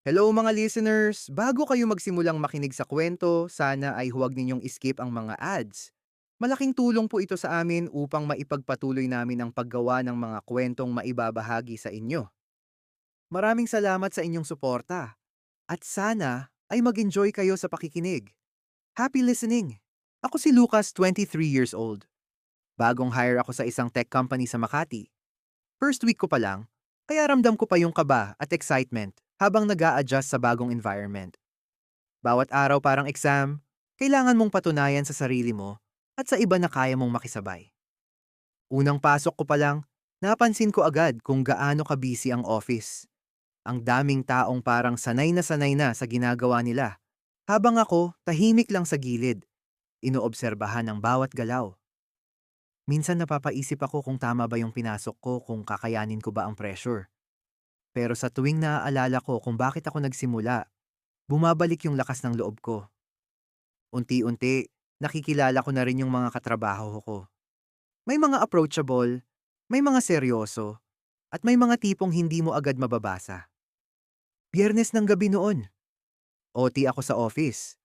Hello mga listeners! Bago kayo magsimulang makinig sa kwento, sana ay huwag ninyong skip ang mga ads. Malaking tulong po ito sa amin upang maipagpatuloy namin ang paggawa ng mga kwentong maibabahagi sa inyo. Maraming salamat sa inyong suporta. At sana ay mag-enjoy kayo sa pakikinig. Happy listening! Ako si Lucas, 23 years old. Bagong hire ako sa isang tech company sa Makati. First week ko pa lang, kaya ramdam ko pa yung kaba at excitement habang nag adjust sa bagong environment. Bawat araw parang exam, kailangan mong patunayan sa sarili mo at sa iba na kaya mong makisabay. Unang pasok ko pa lang, napansin ko agad kung gaano ka-busy ang office. Ang daming taong parang sanay na sa ginagawa nila. Habang ako, tahimik lang sa gilid, inoobserbahan ang bawat galaw. Minsan napapaisip ako kung tama ba yung pinasok ko, kung kakayanin ko ba ang pressure. Pero sa tuwing naaalala ko kung bakit ako nagsimula, bumabalik yung lakas ng loob ko. Unti-unti, nakikilala ko na rin yung mga katrabaho ko. May mga approachable, may mga seryoso, at may mga tipong hindi mo agad mababasa. Biyernes ng gabi noon, OT ako sa office.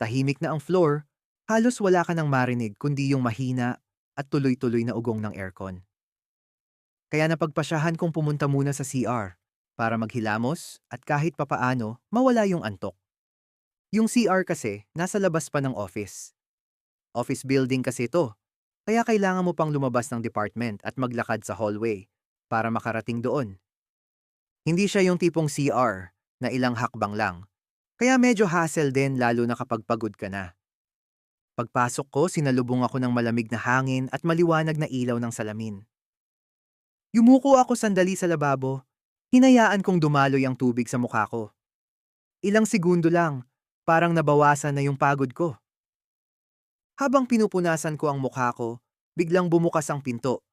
Tahimik na ang floor, halos wala ka nang marinig kundi yung mahina at tuloy-tuloy na ugong ng aircon. Kaya napagpasyahan kong pumunta muna sa CR para maghilamos at kahit papaano mawala yung antok. Yung CR kasi nasa labas pa ng office. Office building kasi ito, kaya kailangan mo pang lumabas ng department at maglakad sa hallway para makarating doon. Hindi siya yung tipong CR na ilang hakbang lang. Kaya medyo hassle din lalo na kapag pagod ka na. Pagpasok ko, sinalubong ako ng malamig na hangin at maliwanag na ilaw ng salamin. Yumuko ako sandali sa lababo. Hinayaan kong dumaloy ang tubig sa mukha ko. Ilang segundo lang, parang nabawasan na yung pagod ko. Habang pinupunasan ko ang mukha ko, biglang bumukas ang pinto.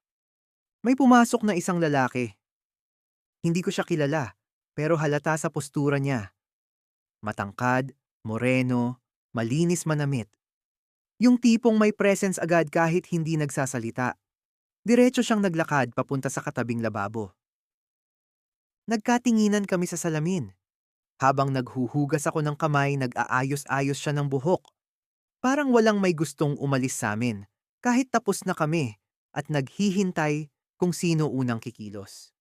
May pumasok na isang lalaki. Hindi ko siya kilala, pero halata sa postura niya. Matangkad, moreno, malinis manamit. Yung tipong may presence agad kahit hindi nagsasalita. Diretso siyang naglakad papunta sa katabing lababo. Nagkatinginan kami sa salamin. Habang naghuhugas ako ng kamay, nag-aayos-ayos siya ng buhok. Parang walang may gustong umalis sa amin, kahit tapos na kami at naghihintay kung sino unang kikilos.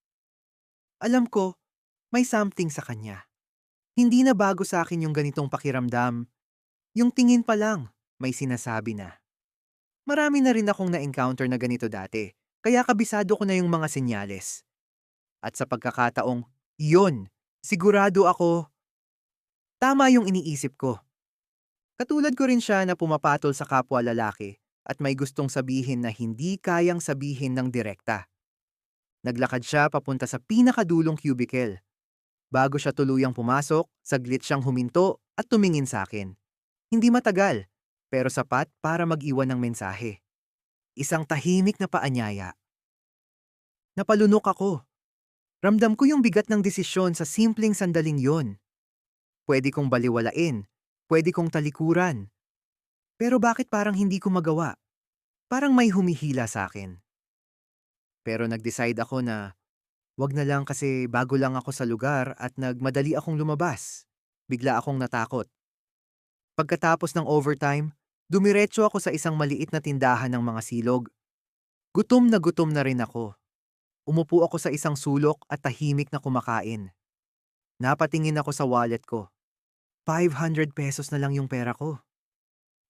Alam ko, may something sa kanya. Hindi na bago sa akin yung ganitong pakiramdam. Yung tingin pa lang, may sinasabi na. Marami na rin akong na-encounter na ganito dati, kaya kabisado ko na yung mga senyales. At sa pagkakataong, yun, sigurado ako, tama yung iniisip ko. Katulad ko rin siya na pumapatol sa kapwa lalaki at may gustong sabihin na hindi kayang sabihin ng direkta. Naglakad siya papunta sa pinakadulong cubicle. Bago siya tuluyang pumasok, saglit siyang huminto at tumingin sa akin. Hindi matagal, pero sapat para mag-iwan ng mensahe. Isang tahimik na paanyaya. Napalunok ako. Ramdam ko yung bigat ng desisyon sa simpleng sandaling yon. Pwede kong baliwalain, pwede kong talikuran. Pero bakit parang hindi ko magawa? Parang may humihila sa akin. Pero nag-decide ako na wag na lang kasi bago lang ako sa lugar at nagmadali akong lumabas. Bigla akong natakot. Pagkatapos ng overtime, dumiretso ako sa isang maliit na tindahan ng mga silog. Gutom na rin ako. Umupo ako sa isang sulok at tahimik na kumakain. Napatingin ako sa wallet ko. 500 pesos na lang yung pera ko.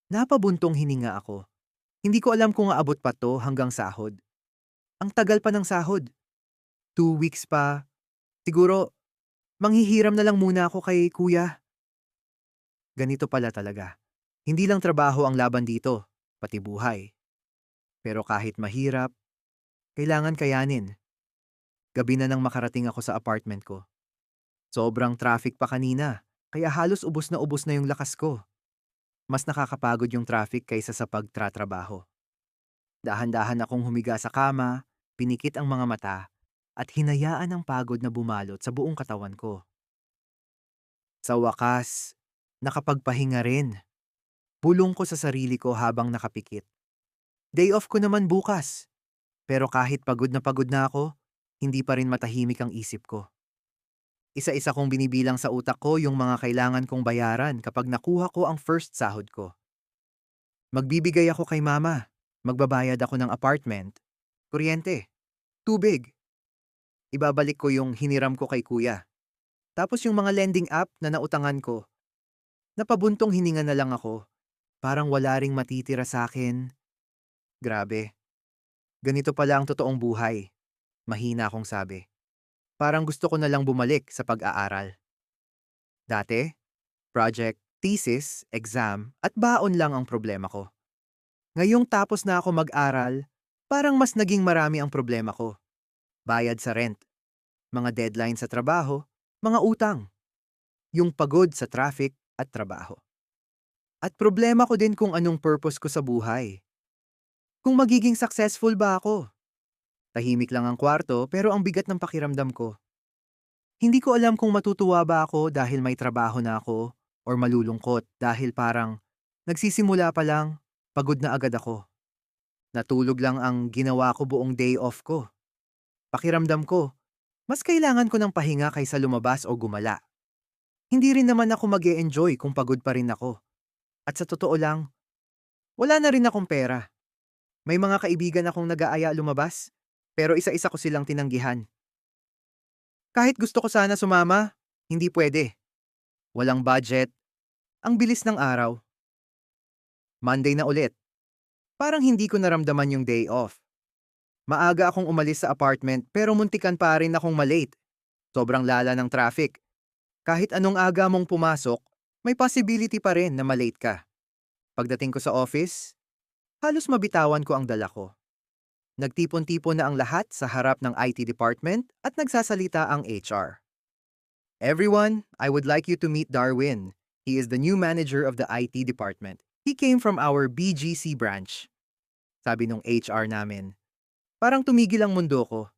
Napabuntong hininga ako. Hindi ko alam kung aabot pa to hanggang sahod. Ang tagal pa ng sahod. 2 weeks pa. Siguro, manghihiram na lang muna ako kay kuya. Ganito pala talaga. Hindi lang trabaho ang laban dito, pati buhay. Pero kahit mahirap, kailangan kayanin. Gabi na nang makarating ako sa apartment ko. Sobrang traffic pa kanina, kaya halos ubos na yung lakas ko. Mas nakakapagod yung traffic kaysa sa pagtratrabaho. Dahan-dahan akong humiga sa kama, pinikit ang mga mata, at hinayaan ang pagod na bumalot sa buong katawan ko. Sa wakas, nakapagpahinga rin. Bulong ko sa sarili ko habang nakapikit. Day off ko naman bukas. Pero kahit pagod na ako, hindi pa rin matahimik ang isip ko. Isa-isa kong binibilang sa utak ko yung mga kailangan kong bayaran kapag nakuha ko ang first sahod ko. Magbibigay ako kay mama. Magbabayad ako ng apartment, kuryente, tubig. Ibabalik ko yung hiniram ko kay kuya. Tapos yung mga lending app na nautangan ko, napabuntong hininga na lang ako. Parang wala ring matitira sa akin. Grabe. Ganito pala ang totoong buhay. Mahina akong sabi. Parang gusto ko na lang bumalik sa pag-aaral. Dati, project, thesis, exam, at baon lang ang problema ko. Ngayong tapos na ako mag-aral, parang mas naging marami ang problema ko. Bayad sa rent, mga deadline sa trabaho, mga utang, yung pagod sa traffic at trabaho. At problema ko din kung anong purpose ko sa buhay. Kung magiging successful ba ako? Tahimik lang ang kwarto pero ang bigat ng pakiramdam ko. Hindi ko alam kung matutuwa ba ako dahil may trabaho na ako or malulungkot dahil parang nagsisimula pa lang, pagod na agad ako. Natulog lang ang ginawa ko buong day off ko. Pakiramdam ko, mas kailangan ko ng pahinga kaysa lumabas o gumala. Hindi rin naman ako mag-e-enjoy kung pagod pa rin ako. At sa totoo lang, wala na rin akong pera. May mga kaibigan akong nag-aaya lumabas, pero isa-isa ko silang tinanggihan. Kahit gusto ko sana sumama, hindi pwede. Walang budget. Ang bilis ng araw. Monday na ulit. Parang hindi ko naramdaman yung day off. Maaga akong umalis sa apartment pero muntikan pa rin akong malate. Sobrang lala ng traffic. Kahit anong aga mong pumasok, may possibility pa rin na malate ka. Pagdating ko sa office, halos mabitawan ko ang dala ko. Nagtipon-tipon na ang lahat sa harap ng IT department at nagsasalita ang HR. Everyone, I would like you to meet Darwin. He is the new manager of the IT department. He came from our BGC branch. Sabi nung HR namin. Parang tumigil ang mundo ko.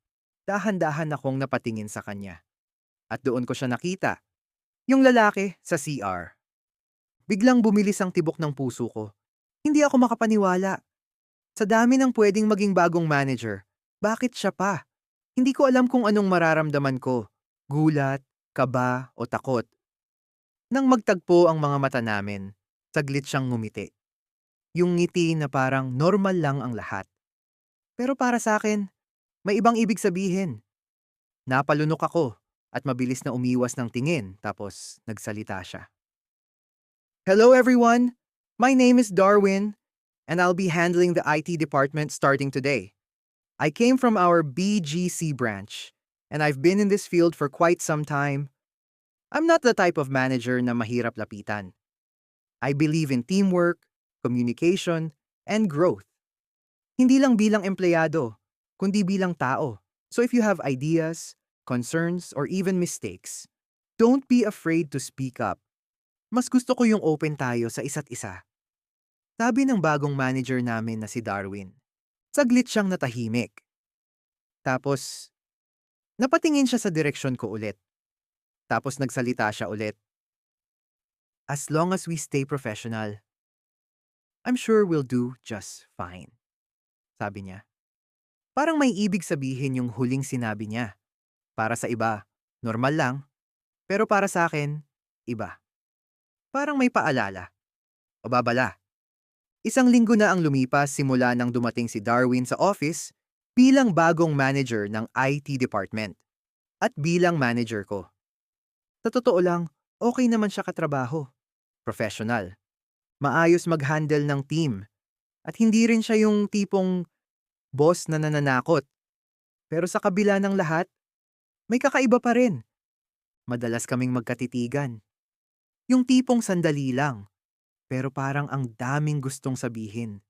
Dahan-dahan akong napatingin sa kanya. At doon ko siya nakita. Yung lalaki sa CR. Biglang bumilis ang tibok ng puso ko. Hindi ako makapaniwala. Sa dami ng pwedeng maging bagong manager, bakit siya pa? Hindi ko alam kung anong mararamdaman ko. Gulat, kaba o takot. Nang magtagpo ang mga mata namin, saglit siyang ngumiti. Yung ngiti na parang normal lang ang lahat. Pero para sa akin, may ibang ibig sabihin. Napalunok ako at mabilis na umiwas ng tingin tapos nagsalita siya. Hello everyone! My name is Darwin and I'll be handling the IT department starting today. I came from our BGC branch and I've been in this field for quite some time. I'm not the type of manager na mahirap lapitan. I believe in teamwork, communication, and growth. Hindi lang bilang empleyado, kundi bilang tao. So if you have ideas, concerns, or even mistakes, don't be afraid to speak up. Mas gusto ko yung open tayo sa isa't isa. Sabi ng bagong manager namin na si Darwin. Saglit siyang natahimik. Tapos, napatingin siya sa direksyon ko ulit. Tapos nagsalita siya ulit. As long as we stay professional, I'm sure we'll do just fine. Sabi niya. Parang may ibig sabihin yung huling sinabi niya. Para sa iba, normal lang. Pero para sa akin, iba. Parang may paalala. O babala. Isang linggo na ang lumipas simula nang dumating si Darwin sa office bilang bagong manager ng IT department. At bilang manager ko. Sa totoo lang, okay naman siya katrabaho. Professional. Maayos mag-handle ng team. At hindi rin siya yung tipong boss na nananakot. Pero sa kabila ng lahat, may kakaiba pa rin. Madalas kaming magkatitigan. Yung tipong sandali lang, pero parang ang daming gustong sabihin.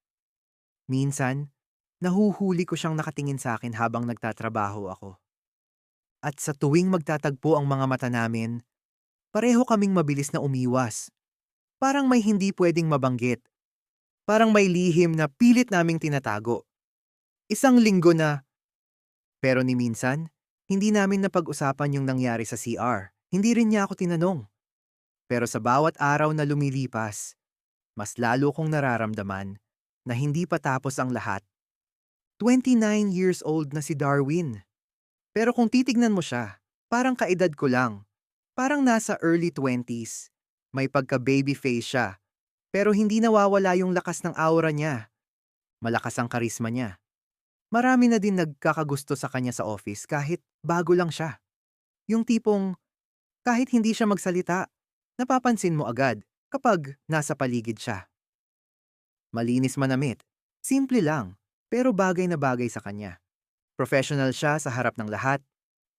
Minsan, nahuhuli ko siyang nakatingin sa akin habang nagtatrabaho ako. At sa tuwing magtatagpo ang mga mata namin, pareho kaming mabilis na umiwas. Parang may hindi pwedeng mabanggit. Parang may lihim na pilit naming tinatago. Isang linggo na, pero ni minsan, hindi namin napag-usapan yung nangyari sa CR. Hindi rin niya ako tinanong. Pero sa bawat araw na lumilipas, mas lalo kong nararamdaman na hindi pa tapos ang lahat. 29 years old na si Darwin. Pero kung titignan mo siya, parang kaedad ko lang. Parang nasa early 20s. May pagka-baby face siya, pero hindi nawawala yung lakas ng aura niya. Malakas ang karisma niya. Marami na din nagkakagusto sa kanya sa office kahit bago lang siya. Yung tipong kahit hindi siya magsalita, napapansin mo agad kapag nasa paligid siya. Malinis manamit. Simple lang, pero bagay na bagay sa kanya. Professional siya sa harap ng lahat.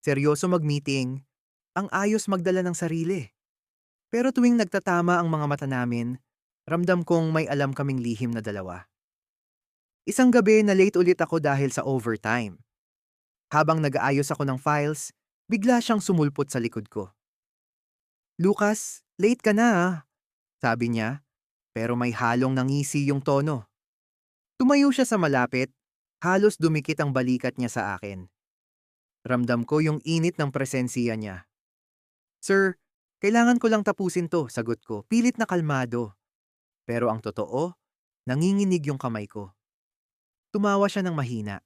Seryoso mag-meeting. Ang ayos magdala ng sarili. Pero tuwing nagtatama ang mga mata namin, ramdam kong may alam kaming lihim na dalawa. Isang gabi na late ulit ako dahil sa overtime. Habang nag-aayos ako ng files, bigla siyang sumulpot sa likod ko. "Lucas, late ka na ah," sabi niya, pero may halong nangisi yung tono. Tumayo siya sa malapit, halos dumikit ang balikat niya sa akin. Ramdam ko yung init ng presensiya niya. "Sir, kailangan ko lang tapusin to," sagot ko, pilit na kalmado. Pero ang totoo, nanginginig yung kamay ko. Tumawa siya ng mahina.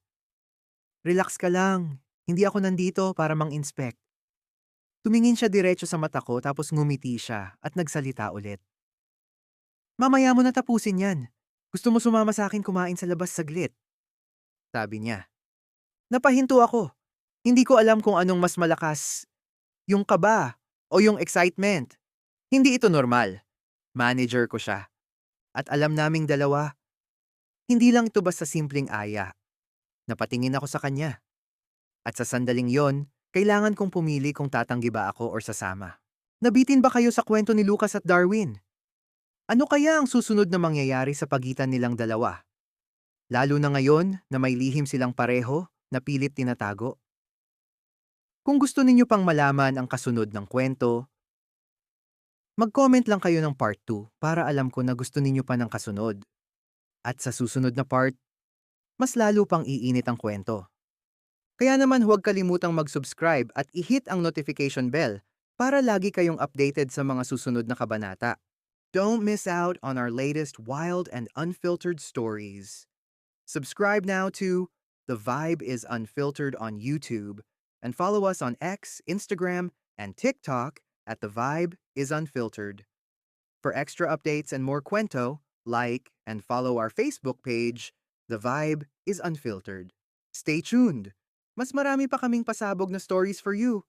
"Relax ka lang, hindi ako nandito para mang-inspect." Tumingin siya diretso sa mata ko tapos ngumiti siya at nagsalita ulit. "Mamaya mo na tapusin yan. Gusto mo sumama sa akin kumain sa labas saglit?" Sabi niya. Napahinto ako. Hindi ko alam kung anong mas malakas, yung kaba o yung excitement. Hindi ito normal. Manager ko siya. At alam naming dalawa, hindi lang ito basta simpleng aya. Napatingin ako sa kanya. At sa sandaling yon, kailangan kong pumili kung tatanggi ba ako or sasama. Nabitin ba kayo sa kwento ni Lucas at Darwin? Ano kaya ang susunod na mangyayari sa pagitan nilang dalawa? Lalo na ngayon na may lihim silang pareho na pilit tinatago. Kung gusto ninyo pang malaman ang kasunod ng kwento, mag-comment lang kayo ng part 2 para alam ko na gusto ninyo pa ng kasunod. At sa susunod na part, mas lalo pang iinit ang kwento. Kaya naman huwag kalimutang mag-subscribe at i-hit ang notification bell para lagi kayong updated sa mga susunod na kabanata. Don't miss out on our latest wild and unfiltered stories. Subscribe now to The Vibe is Unfiltered on YouTube and follow us on X, Instagram, and TikTok at The Vibe is Unfiltered. For extra updates and more kwento, like and follow our Facebook page, The Vibe is Unfiltered. Stay tuned! Mas marami pa kaming pasabog na stories for you.